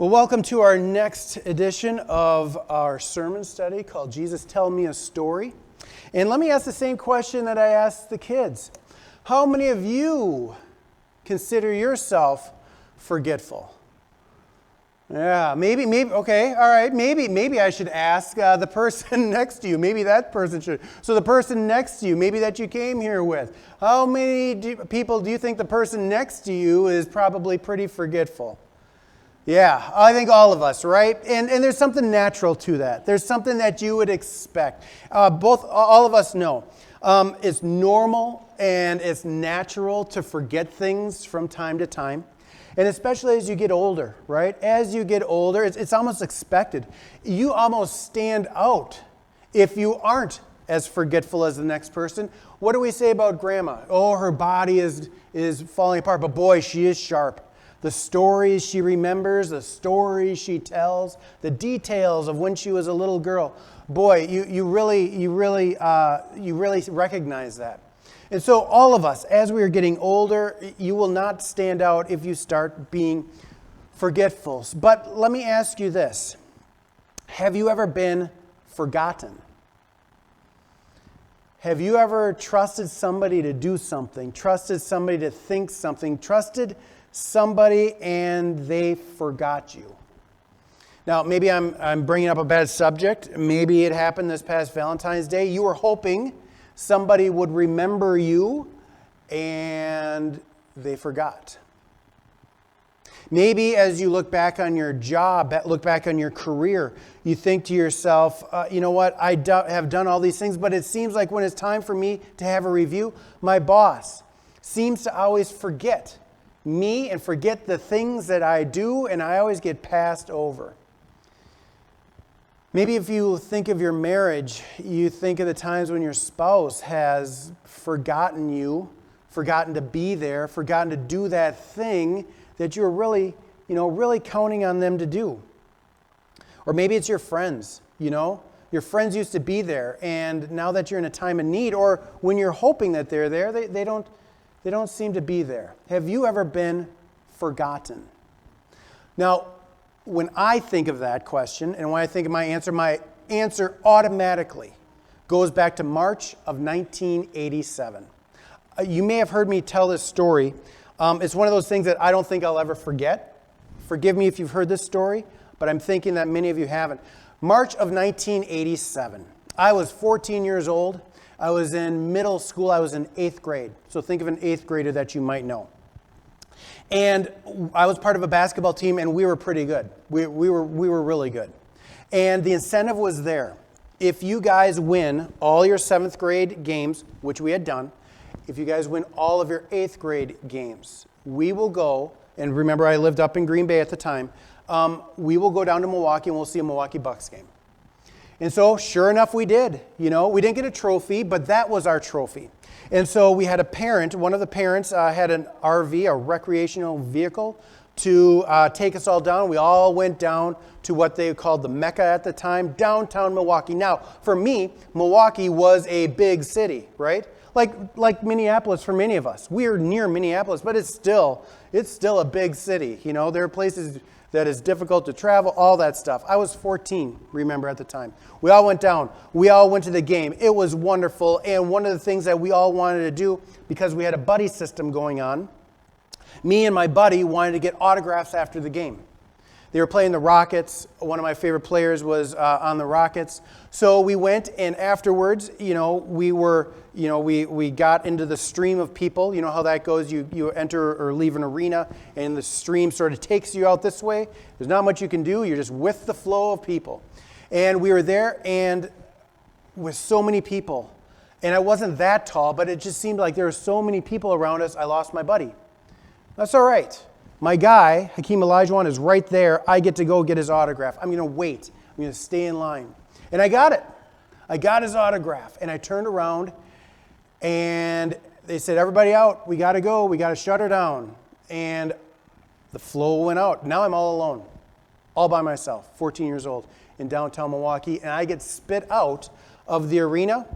Well, welcome to our next edition of our sermon study called Jesus Tell Me a Story. And let me ask the same question that I asked the kids. How many of you consider yourself forgetful? Yeah, maybe, okay, all right, maybe I should ask the person next to you. Maybe that person should. So the person next to you, maybe that you came here with. How many people do you think the person next to you is probably pretty forgetful? Yeah, I think all of us, right? And there's something natural to that. There's something that you would expect. All of us know. It's normal and it's natural to forget things from time to time. And especially as you get older, right? As you get older, it's almost expected. You almost stand out if you aren't as forgetful as the next person. What do we say about Grandma? Oh, her body is falling apart, but boy, she is sharp. The stories she remembers, the stories she tells, the details of when she was a little girl. Boy, you really recognize that. And so all of us, as we are getting older, you will not stand out if you start being forgetful. But let me ask you this. Have you ever been forgotten? Have you ever trusted somebody to do something, trusted somebody to think something, trusted somebody and they forgot you? Now, maybe I'm bringing up a bad subject. Maybe it happened this past Valentine's Day. You were hoping somebody would remember you and they forgot. Maybe as you look back on your job, look back on your career, you think to yourself, you know what, I have done all these things, but it seems like when it's time for me to have a review, my boss seems to always forget me and forget the things that I do, and I always get passed over. Maybe if you think of your marriage, you think of the times when your spouse has forgotten you, forgotten to be there, forgotten to do that thing that you're really counting on them to do. Or maybe it's your friends, Your friends used to be there, and now that you're in a time of need, or when you're hoping that they're there, they don't seem to be there. Have you ever been forgotten? Now, when I think of that question, and when I think of my answer automatically goes back to March of 1987. You may have heard me tell this story. It's one of those things that I don't think I'll ever forget. Forgive me if you've heard this story, but I'm thinking that many of you haven't. March of 1987. I was 14 years old. I was in middle school. I was in 8th grade. So think of an 8th grader that you might know. And I was part of a basketball team, and we were pretty good. We were really good. And the incentive was there. If you guys win all your 7th grade games, which we had done, if you guys win all of your 8th grade games, we will go, and remember I lived up in Green Bay at the time, we will go down to Milwaukee and we'll see a Milwaukee Bucks game. And so, sure enough, we did. We didn't get a trophy, but that was our trophy. And so we had a parent, one of the parents had an RV, a recreational vehicle, to take us all down. We all went down to what they called the Mecca at the time, downtown Milwaukee. Now, for me, Milwaukee was a big city, right? Like Minneapolis for many of us. We are near Minneapolis, but it's still a big city. There are places that is difficult to travel, all that stuff. I was 14, remember, at the time. We all went down. We all went to the game. It was wonderful. And one of the things that we all wanted to do, because we had a buddy system going on, me and my buddy wanted to get autographs after the game. They were playing the Rockets. One of my favorite players was on the Rockets. So we went, and afterwards, we got into the stream of people. You know how that goes. You enter or leave an arena, and the stream sort of takes you out this way. There's not much you can do. You're just with the flow of people. And we were there, and with so many people. And I wasn't that tall, but it just seemed like there were so many people around us, I lost my buddy. That's all right. My guy, Hakeem Olajuwon, is right there. I get to go get his autograph. I'm going to wait. I'm going to stay in line. And I got it. I got his autograph. And I turned around, and they said, everybody out. We got to go. We got to shut her down. And the flow went out. Now I'm all alone, all by myself, 14 years old, in downtown Milwaukee. And I get spit out of the arena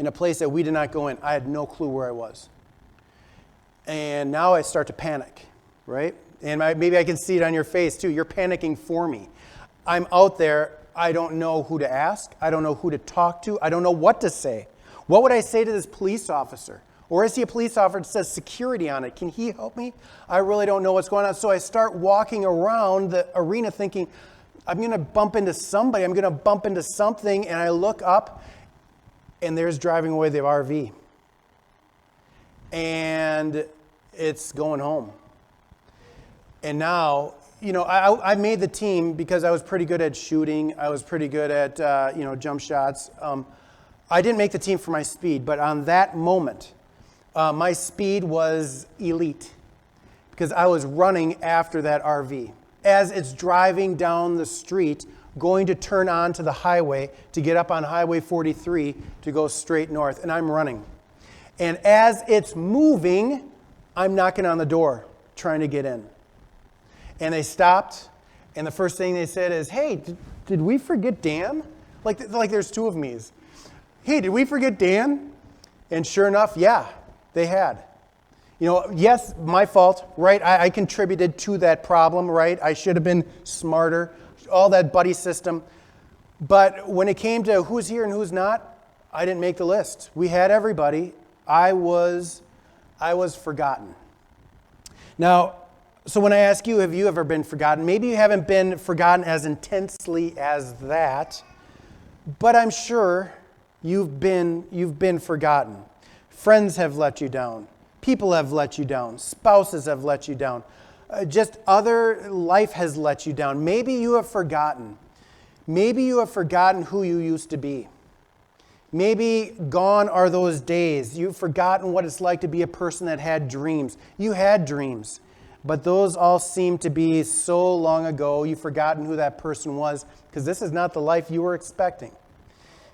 in a place that we did not go in. I had no clue where I was. And now I start to panic, right? And maybe I can see it on your face too. You're panicking for me. I'm out there. I don't know who to ask. I don't know who to talk to. I don't know what to say. What would I say to this police officer? Or is he a police officer that says security on it? Can he help me? I really don't know what's going on. So I start walking around the arena thinking, I'm going to bump into somebody. I'm going to bump into something. And I look up, and there's driving away the RV. And it's going home. And now, I made the team because I was pretty good at shooting. I was pretty good at, jump shots. I didn't make the team for my speed, but on that moment, my speed was elite because I was running after that RV. As it's driving down the street, going to turn onto the highway to get up on Highway 43 to go straight north, and I'm running. And as it's moving, I'm knocking on the door, trying to get in. And they stopped, and the first thing they said is, hey, did we forget Dan? Like there's two of me's. Hey, did we forget Dan? And sure enough, yeah, they had. Yes, my fault, right? I contributed to that problem, right? I should have been smarter, all that buddy system. But when it came to who's here and who's not, I didn't make the list. We had everybody. I was forgotten. Now, so when I ask you, have you ever been forgotten? Maybe you haven't been forgotten as intensely as that, but I'm sure you've been forgotten. Friends have let you down. People have let you down. Spouses have let you down. Just other life has let you down. Maybe you have forgotten. Maybe you have forgotten who you used to be. Maybe gone are those days. You've forgotten what it's like to be a person that had dreams. You had dreams, but those all seem to be so long ago. You've forgotten who that person was because this is not the life you were expecting.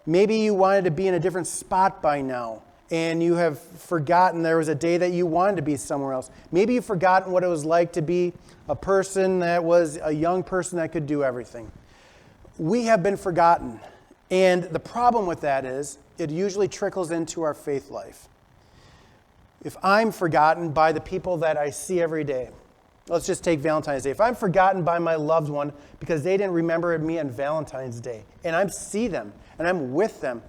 Maybe you wanted to be in a different spot by now, and you have forgotten there was a day that you wanted to be somewhere else. Maybe you've forgotten what it was like to be a person that was a young person that could do everything. We have been forgotten. And the problem with that is it usually trickles into our faith life. If I'm forgotten by the people that I see every day, let's just take Valentine's Day. If I'm forgotten by my loved one because they didn't remember me on Valentine's Day, and I see them and I'm with them,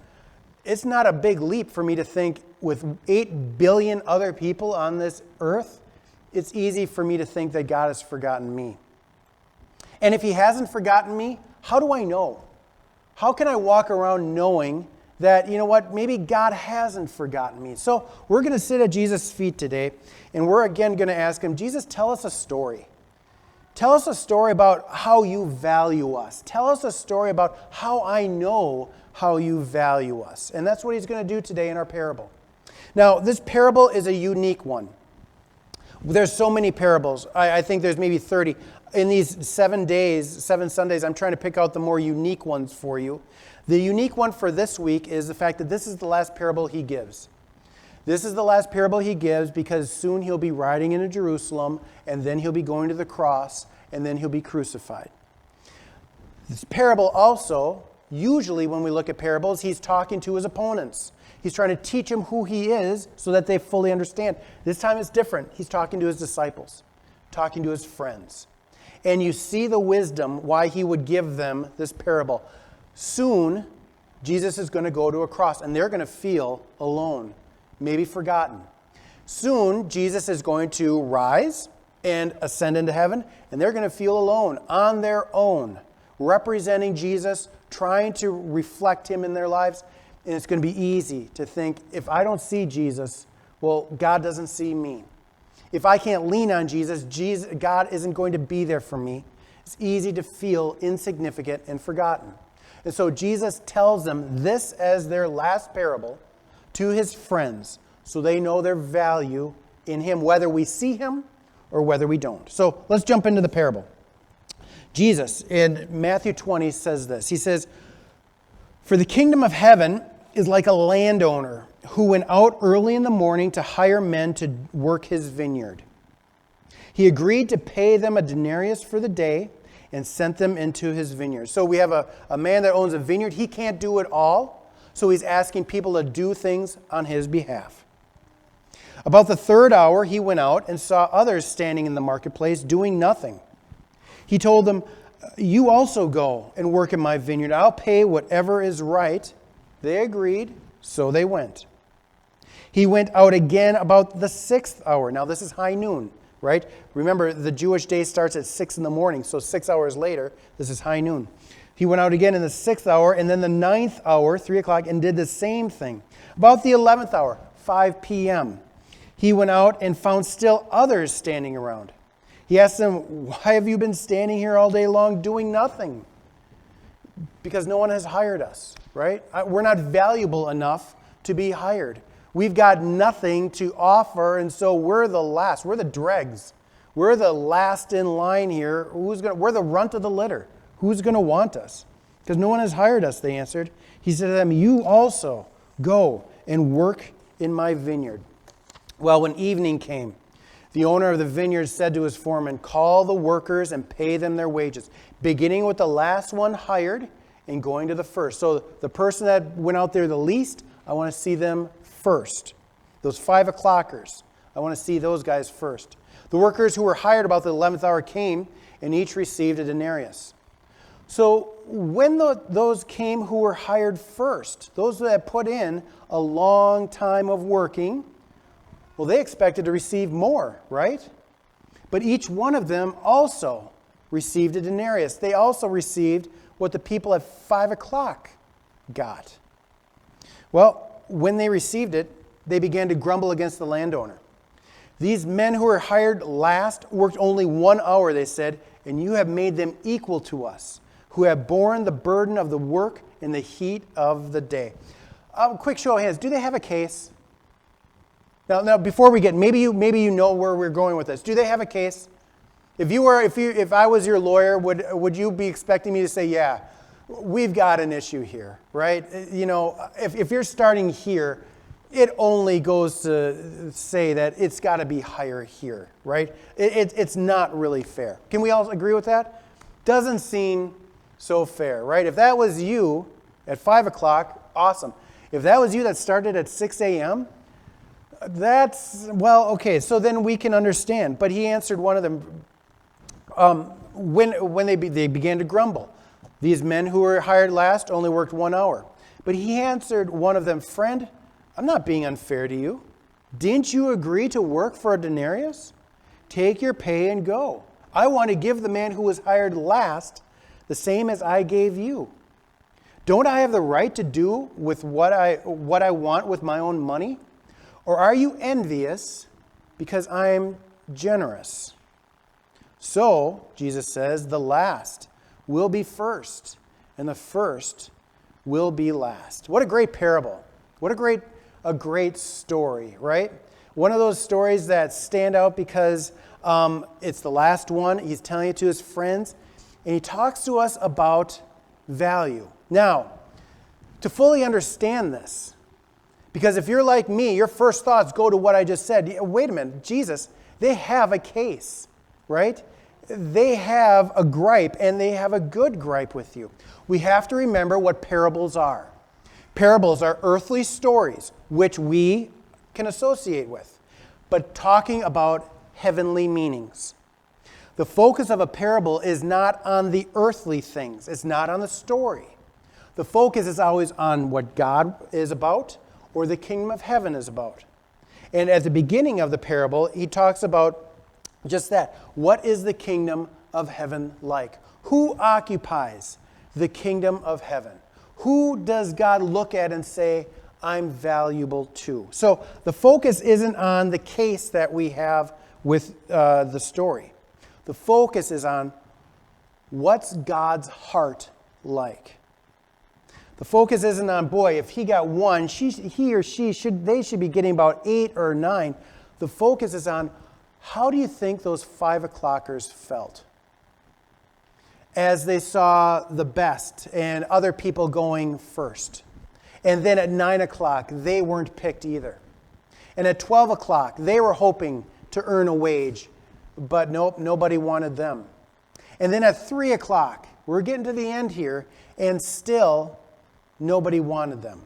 it's not a big leap for me to think with 8 billion other people on this earth, it's easy for me to think that God has forgotten me. And if he hasn't forgotten me, how do I know? How can I walk around knowing that, maybe God hasn't forgotten me? So we're going to sit at Jesus' feet today, and we're again going to ask him, Jesus, tell us a story. Tell us a story about how you value us. Tell us a story about how I know how you value us. And that's what he's going to do today in our parable. Now, this parable is a unique one. There's so many parables. I think there's maybe 30. In these 7 Sundays, I'm trying to pick out the more unique ones for you. The unique one for this week is the fact that this is the last parable he gives. This is the last parable he gives because soon he'll be riding into Jerusalem, and then he'll be going to the cross, and then he'll be crucified. This parable also, usually when we look at parables, he's talking to his opponents. He's trying to teach them who he is so that they fully understand. This time it's different. He's talking to his disciples, talking to his friends. And you see the wisdom why he would give them this parable. Soon, Jesus is going to go to a cross, and they're going to feel alone, maybe forgotten. Soon, Jesus is going to rise and ascend into heaven, and they're going to feel alone on their own, representing Jesus, trying to reflect him in their lives. And it's going to be easy to think, if I don't see Jesus, well, God doesn't see me. If I can't lean on Jesus, God isn't going to be there for me. It's easy to feel insignificant and forgotten. And so Jesus tells them this as their last parable to his friends so they know their value in him, whether we see him or whether we don't. So let's jump into the parable. Jesus in Matthew 20 says this. He says, "For the kingdom of heaven is like a landowner who went out early in the morning to hire men to work his vineyard. He agreed to pay them a denarius for the day and sent them into his vineyard." So we have a man that owns a vineyard. He can't do it all, so he's asking people to do things on his behalf. About the third hour, he went out and saw others standing in the marketplace doing nothing. He told them, you also go and work in my vineyard. I'll pay whatever is right. They agreed, so they went. He went out again about the 6th hour. Now this is high noon, right? Remember, the Jewish day starts at 6 in the morning, so 6 hours later, this is high noon. He went out again in the 6th hour, and then the 9th hour, 3 o'clock, and did the same thing. About the 11th hour, 5 p.m., he went out and found still others standing around. He asked them, why have you been standing here all day long doing nothing? Because no one has hired us, right? We're not valuable enough to be hired. We've got nothing to offer, and so we're the last. We're the dregs. We're the last in line here. We're the runt of the litter. Who's going to want us? Because no one has hired us, they answered. He said to them, you also go and work in my vineyard. Well, when evening came, the owner of the vineyard said to his foreman, call the workers and pay them their wages, beginning with the last one hired and going to the first. So the person that went out there the least, I want to see them first. Those 5 o'clockers, I want to see those guys first. The workers who were hired about the 11th hour came, and each received a denarius. So when those came who were hired first, those that put in a long time of working, well, they expected to receive more, right? But each one of them also received a denarius. They also received what the people at 5 o'clock got. Well, when they received it, they began to grumble against the landowner. These men who were hired last worked only 1 hour, they said, and you have made them equal to us, who have borne the burden of the work in the heat of the day. Quick show of hands. Do they have a case? Now, before we get, maybe you know where we're going with this. Do they have a case? If I was your lawyer, would you be expecting me to say, yeah, we've got an issue here, right? You know, if you're starting here, it only goes to say that it's got to be higher here, right? It's not really fair. Can we all agree with that? Doesn't seem so fair, right? If that was you at 5 o'clock, awesome. If that was you that started at 6 a.m., okay, so then we can understand. But he answered one of them, when they began to grumble. These men who were hired last only worked 1 hour. But he answered one of them, friend, I'm not being unfair to you. Didn't you agree to work for a denarius? Take your pay and go. I want to give the man who was hired last the same as I gave you. Don't I have the right to do with what I want with my own money? Or are you envious because I'm generous? So, Jesus says, the last will be first, and the first will be last. What a great parable. What a great story, right? One of those stories that stand out because it's the last one. He's telling it to his friends, and he talks to us about value. Now, to fully understand this, because if you're like me, your first thoughts go to what I just said. Wait a minute, Jesus, they have a case, right? They have a gripe, and they have a good gripe with you. We have to remember what parables are. Parables are earthly stories, which we can associate with, but talking about heavenly meanings. The focus of a parable is not on the earthly things. It's not on the story. The focus is always on what God is about or the kingdom of heaven is about. And at the beginning of the parable, he talks about just that. What is the kingdom of heaven like? Who occupies the kingdom of heaven? Who does God look at and say, I'm valuable to? So the focus isn't on the case that we have with the story. The focus is on what's God's heart like. The focus isn't on, boy, if he got 1, he or she should be getting about 8 or 9. The focus is on, how do you think those 5 o'clockers felt as they saw the best and other people going first? And then at 9 o'clock, they weren't picked either. And at 12 o'clock, they were hoping to earn a wage, but nope, nobody wanted them. And then at 3 o'clock, we're getting to the end here, and still nobody wanted them.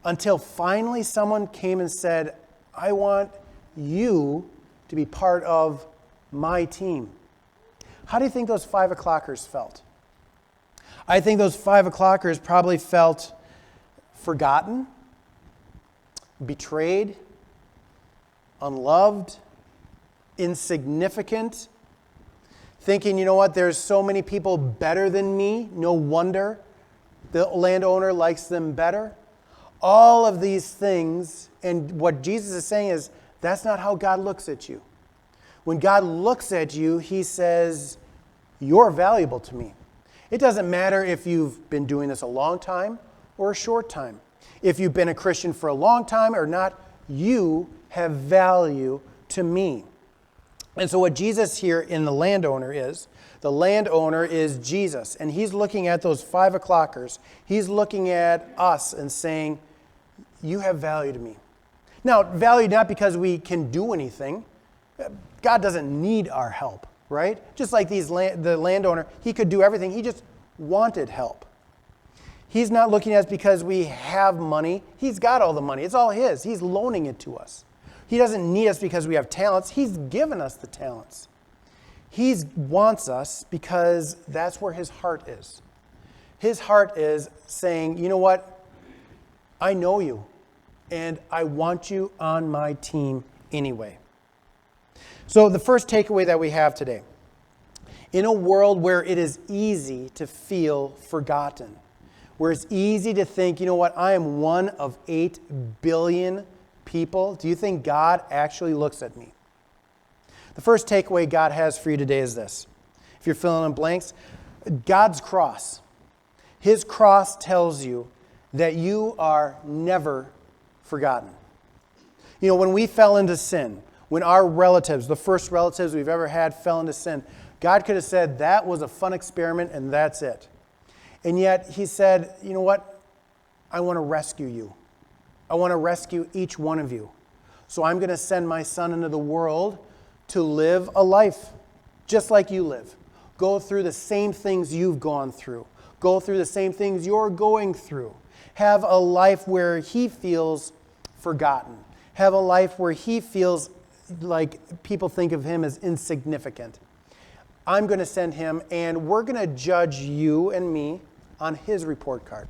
Until finally someone came and said, I want you to be part of my team. How do you think those 5 o'clockers felt? I think those 5 o'clockers probably felt forgotten, betrayed, unloved, insignificant, thinking, you know what, there's so many people better than me, no wonder the landowner likes them better. All of these things, and what Jesus is saying is, that's not how God looks at you. When God looks at you, he says, you're valuable to me. It doesn't matter if you've been doing this a long time or a short time. If you've been a Christian for a long time or not, you have value to me. And so what Jesus here in the landowner is Jesus. And he's looking at those 5 o'clockers. He's looking at us and saying, you have value to me. Now, value not because we can do anything. God doesn't need our help, right? Just like the landowner, he could do everything. He just wanted help. He's not looking at us because we have money. He's got all the money. It's all his. He's loaning it to us. He doesn't need us because we have talents. He's given us the talents. He wants us because that's where his heart is. His heart is saying, you know what? I know you, and I want you on my team anyway. So the first takeaway that we have today, in a world where it is easy to feel forgotten, where it's easy to think, you know what, I am one of 8 billion people, do you think God actually looks at me? The first takeaway God has for you today is this. If you're filling in blanks, God's cross. His cross tells you that you are never forgotten. You know, when we fell into sin, when our relatives, the first relatives we've ever had, fell into sin, God could have said, that was a fun experiment and that's it. And yet he said, you know what? I want to rescue you. I want to rescue each one of you. So I'm going to send my son into the world to live a life just like you live. Go through the same things you've gone through. Go through the same things you're going through. Have a life where he feels forgotten. Have a life where he feels like people think of him as insignificant. I'm going to send him, and we're going to judge you and me on his report card.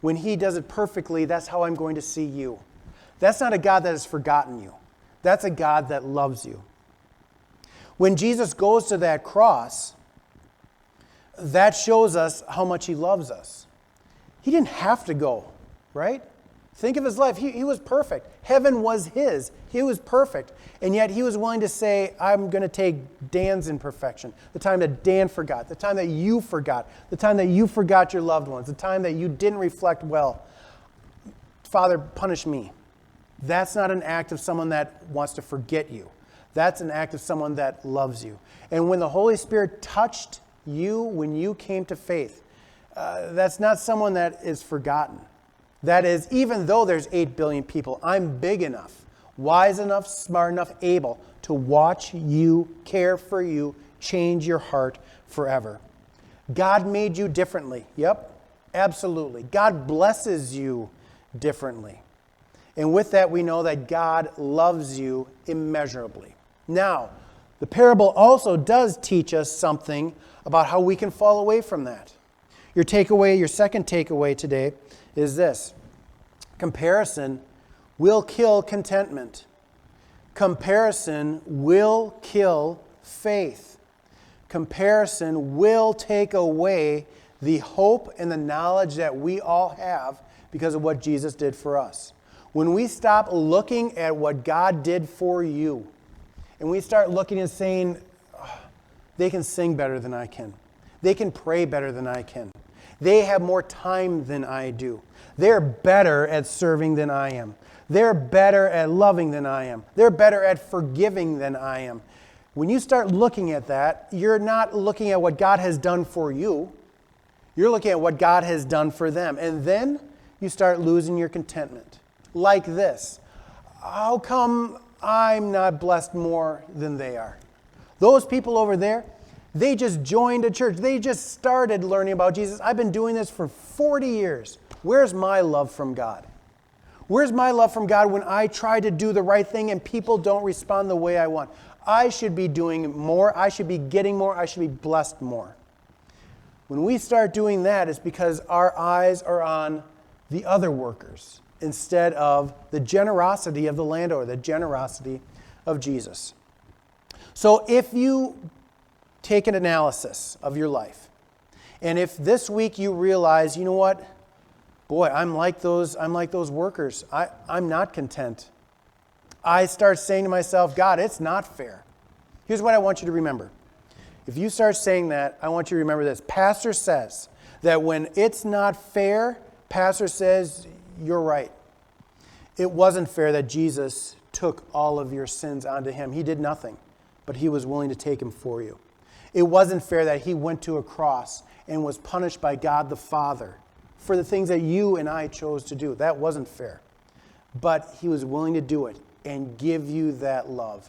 When he does it perfectly, that's how I'm going to see you. That's not a God that has forgotten you. That's a God that loves you. When Jesus goes to that cross, that shows us how much he loves us. He didn't have to go, right? Think of his life. He was perfect. Heaven was his. He was perfect. And yet he was willing to say, I'm going to take Dan's imperfection, the time that Dan forgot, the time that you forgot, the time that you forgot your loved ones, the time that you didn't reflect well. Father, punish me. That's not an act of someone that wants to forget you. That's an act of someone that loves you. And when the Holy Spirit touched you when you came to faith, that's not someone that is forgotten. That is, even though there's 8 billion people, I'm big enough, wise enough, smart enough, able to watch you, care for you, change your heart forever. God made you differently. Yep, absolutely. God blesses you differently. And with that, we know that God loves you immeasurably. Now, the parable also does teach us something about how we can fall away from that. Your second takeaway today is this. Comparison will kill contentment. Comparison will kill faith. Comparison will take away the hope and the knowledge that we all have because of what Jesus did for us. When we stop looking at what God did for you, and we start looking and saying, oh, they can sing better than I can. They can pray better than I can. They have more time than I do. They're better at serving than I am. They're better at loving than I am. They're better at forgiving than I am. When you start looking at that, you're not looking at what God has done for you. You're looking at what God has done for them. And then you start losing your contentment. Like this. How come I'm not blessed more than they are? Those people over there, they just joined a church. They just started learning about Jesus. I've been doing this for 40 years. Where's my love from God? Where's my love from God when I try to do the right thing and people don't respond the way I want? I should be doing more. I should be getting more. I should be blessed more. When we start doing that, it's because our eyes are on the other workers instead of the generosity of the landowner, the generosity of Jesus. So if you take an analysis of your life, and if this week you realize, you know what, boy, I'm like those workers. I'm not content. I start saying to myself, God, it's not fair. Here's what I want you to remember. If you start saying that, I want you to remember this. Pastor says that when it's not fair, Pastor says, you're right. It wasn't fair that Jesus took all of your sins onto him. He did nothing, but he was willing to take them for you. It wasn't fair that he went to a cross and was punished by God the Father for the things that you and I chose to do. That wasn't fair. But he was willing to do it and give you that love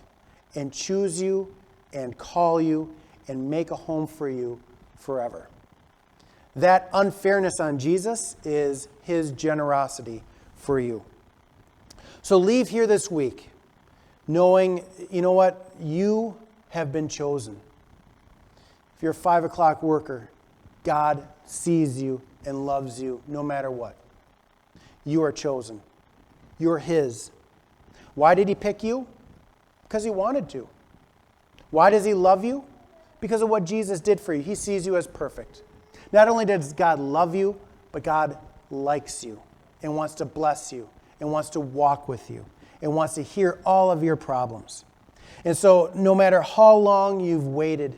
and choose you and call you and make a home for you forever. That unfairness on Jesus is his generosity for you. So leave here this week knowing, you know what, you have been chosen. If you're a 5 o'clock worker, God sees you and loves you no matter what. You are chosen. You're his. Why did he pick you? Because he wanted to. Why does he love you? Because of what Jesus did for you. He sees you as perfect. Not only does God love you, but God likes you and wants to bless you and wants to walk with you and wants to hear all of your problems. And so no matter how long you've waited,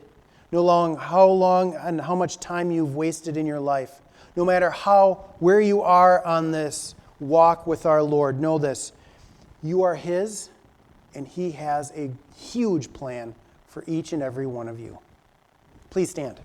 how long and how much time you've wasted in your life, no matter where you are on this walk with our Lord, know this: you are his, and he has a huge plan for each and every one of you. Please stand.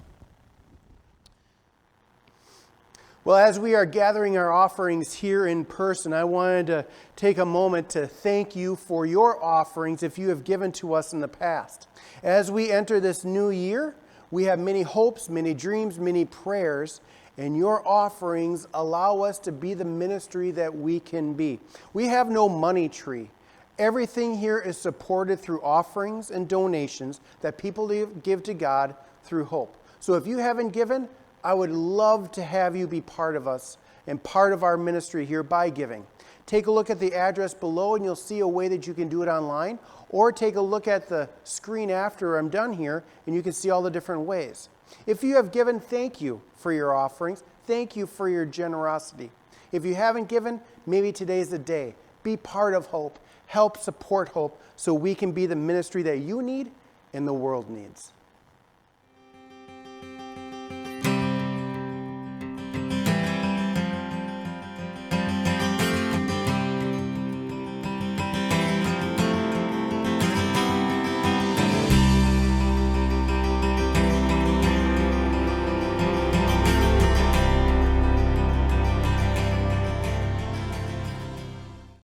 Well, as we are gathering our offerings here in person, I wanted to take a moment to thank you for your offerings if you have given to us in the past. As we enter this new year, we have many hopes, many dreams, many prayers, and your offerings allow us to be the ministry that we can be. We have no money tree. Everything here is supported through offerings and donations that people give to God through hope. So if you haven't given, I would love to have you be part of us and part of our ministry here by giving. Take a look at the address below and you'll see a way that you can do it online, or take a look at the screen after I'm done here and you can see all the different ways. If you have given, thank you for your offerings. Thank you for your generosity. If you haven't given, maybe today's the day. Be part of hope. Help support hope so we can be the ministry that you need and the world needs.